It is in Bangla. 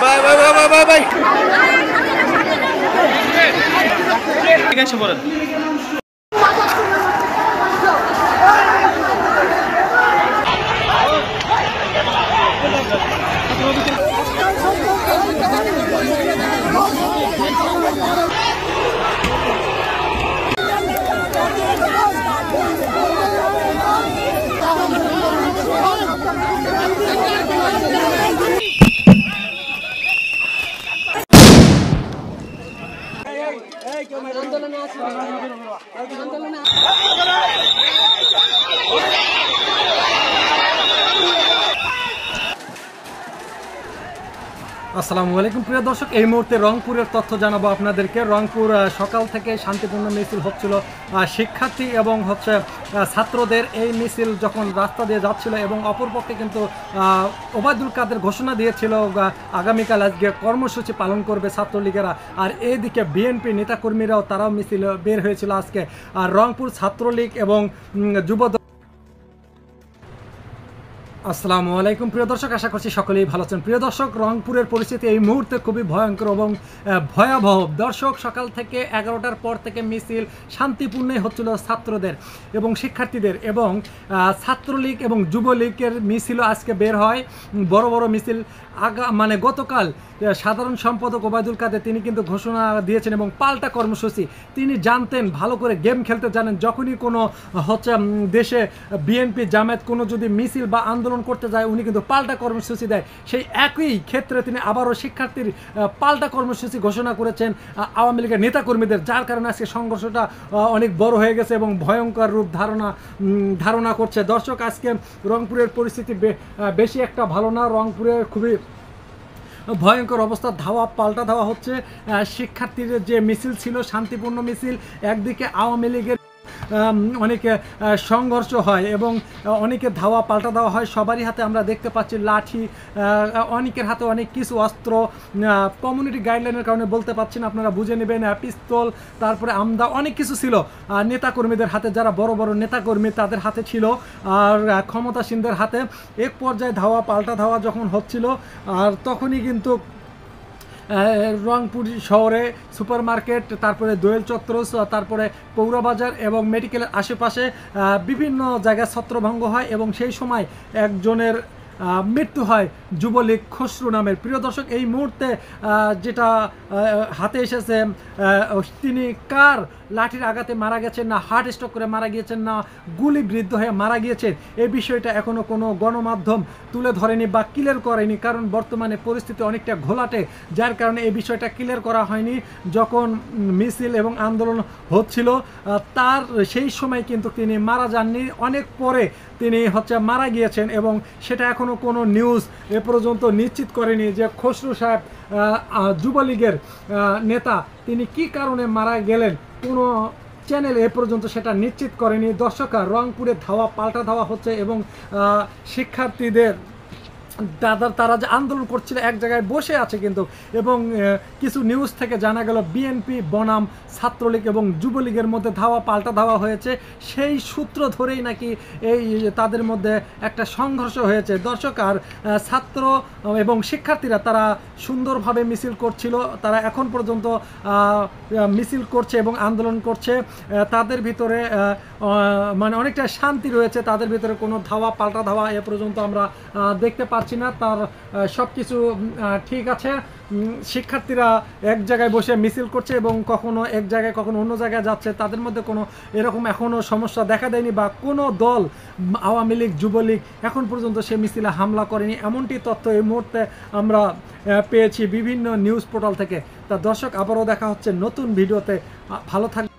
Bye bye bye bye bye ঠিক আছে বলেন আসসালামু আলাইকুম প্রিয় দর্শক, এই মুহূর্তে রংপুরের তথ্য জানাবো আপনাদেরকে। রংপুর সকাল থেকে শান্তিপূর্ণ মিছিল হচ্ছিল, শিক্ষার্থী এবং ছাত্রদের এই মিছিল যখন রাস্তা দিয়ে যাচ্ছিল এবং অপরপক্ষে কিন্তু ওবায়দুল কাদের ঘোষণা দিয়েছিল আগামীকাল আজকে কর্মসূচি পালন করবে ছাত্রলীগেরা। আর এইদিকে বিএনপি নেতাকর্মীরাও তারাও মিছিল বের হয়েছিল আজকে। আর রংপুর ছাত্রলীগ এবং যুব আসসালামু আলাইকুম প্রিয় দর্শক, আশা করছি সকলেই ভালো আছেন। প্রিয় দর্শক, রংপুরের পরিস্থিতি এই মুহূর্তে খুবই ভয়ঙ্কর এবং ভয়াবহ। দর্শক, সকাল থেকে 11টার পর থেকে মিছিল শান্তিপূর্ণই হচ্ছিল ছাত্রদের এবং শিক্ষার্থীদের, এবং ছাত্রলীগ এবং যুবলীগের মিছিলও আজকে বের হয়, বড় বড় মিছিল। গতকাল সাধারণ সম্পাদক ওবায়দুল কাদের তিনি কিন্তু ঘোষণা দিয়েছেন এবং পাল্টা কর্মসূচি তিনি জানতেন, ভালো করে গেম খেলতে জানেন। যখনই কোনো দেশে বিএনপি জামায়াত কোনো যদি মিছিল বা আন্দোলন করতে যায় উনি কিন্তু পাল্টা কর্মসূচি দেয়। সেই একই ক্ষেত্রে তিনি আবারও শিক্ষার্থীর পাল্টা কর্মসূচি ঘোষণা করেছেন আওয়ামী লীগের নেতাকর্মীদের, যার কারণে আজকে সংঘর্ষটা অনেক বড় হয়ে গেছে এবং ভয়ঙ্কর রূপ ধারণা করছে। দর্শক, আজকে রংপুরের পরিস্থিতি বেশি একটা ভালো না। রংপুরে খুবই ভয়ঙ্কর অবস্থা, পাল্টা ধাওয়া হচ্ছে। শিক্ষার্থীদের যে মিছিল ছিল শান্তিপূর্ণ মিছিল, একদিকে আওয়ামী লীগের অনেকে সংঘর্ষ হয় এবং অনেকে পাল্টা দেওয়া হয়। সবারই হাতে আমরা দেখতে পাচ্ছি লাঠি, অনেকের হাতে অনেক কিছু অস্ত্র। কমিউনিটি গাইডলাইনের কারণে বলতে পারছি না, আপনারা বুঝে নেবেন। পিস্তল, তারপরে আমদা, অনেক কিছু ছিল নেতাকর্মীদের হাতে, যারা বড় বড় নেতাকর্মী তাদের হাতে ছিল, আর ক্ষমতাসীনদের হাতে। এক পর্যায়ে পাল্টা ধাওয়া যখন হচ্ছিল, আর তখনই কিন্তু রংপুর শহরে সুপার মার্কেট, তারপরে দোয়েল চত্বর, তারপরে পৌরবাজার এবং মেডিকেলের আশেপাশে বিভিন্ন জায়গায় ছত্রভঙ্গ হয় এবং সেই সময় একজনের মৃত্যু হয়, যুবলীগ খসরু নামের। প্রিয় দর্শক, এই মুহূর্তে যেটা হাতে এসেছে, তিনি কার লাঠির আঘাতে মারা গেছেন, না হার্ট স্ট্রোক করে মারা গিয়েছেন, না গুলিবিদ্ধ হয়ে মারা গিয়েছেন, এই বিষয়টা এখনও কোনো গণমাধ্যম তুলে ধরেনি বা ক্লিয়ার করেনি। কারণ বর্তমানে পরিস্থিতি অনেকটা ঘোলাটে, যার কারণে এই বিষয়টা ক্লিয়ার করা হয়নি। যখন মিছিল এবং আন্দোলন হচ্ছিল তার সেই সময় কিন্তু তিনি মারা যাননি, অনেক পরে তিনি মারা গিয়েছেন এবং সেটা এখনও কোনো নিউজ এ পর্যন্ত নিশ্চিত করেনি যে খসরু সাহেব যুবলীগের নেতা তিনি কি কারণে মারা গেলেন। কোনো চ্যানেল এ পর্যন্ত সেটা নিশ্চিত করেনি। দর্শকরা, রংপুরে পাল্টা ধাওয়া হচ্ছে এবং শিক্ষার্থীদের তারা যে আন্দোলন করছিল এক জায়গায় বসে আছে কিন্তু, এবং কিছু নিউজ থেকে জানা গেল বিএনপি বনাম ছাত্রলীগ এবং যুবলীগের মধ্যে পাল্টা ধাওয়া হয়েছে। সেই সূত্র ধরেই নাকি এই তাদের মধ্যে একটা সংঘর্ষ হয়েছে। দর্শক, আর ছাত্র এবং শিক্ষার্থীরা তারা সুন্দরভাবে মিছিল করছিল, তারা এখন পর্যন্ত মিছিল করছে এবং আন্দোলন করছে। তাদের ভিতরে অনেকটা শান্তি রয়েছে, তাদের ভিতরে কোনো পাল্টা ধাওয়া এ পর্যন্ত আমরা দেখতে পাচ্ছি না। তার সব কিছু ঠিক আছে। শিক্ষার্থীরা এক জায়গায় বসে মিছিল করছে এবং কখনো এক জায়গায় কখনো অন্য জায়গায় যাচ্ছে, তাদের মধ্যে কোনো এরকম এখনও সমস্যা দেখা দেয়নি বা কোনো দল আওয়ামী লীগ যুবলীগ এখন পর্যন্ত সে মিছিলে হামলা করেনি, এমনটি তথ্য এই মুহূর্তে আমরা পেয়েছি বিভিন্ন নিউজ পোর্টাল থেকে। তা দর্শক, আবারও দেখা হচ্ছে নতুন ভিডিওতে। ভালো থাকবে।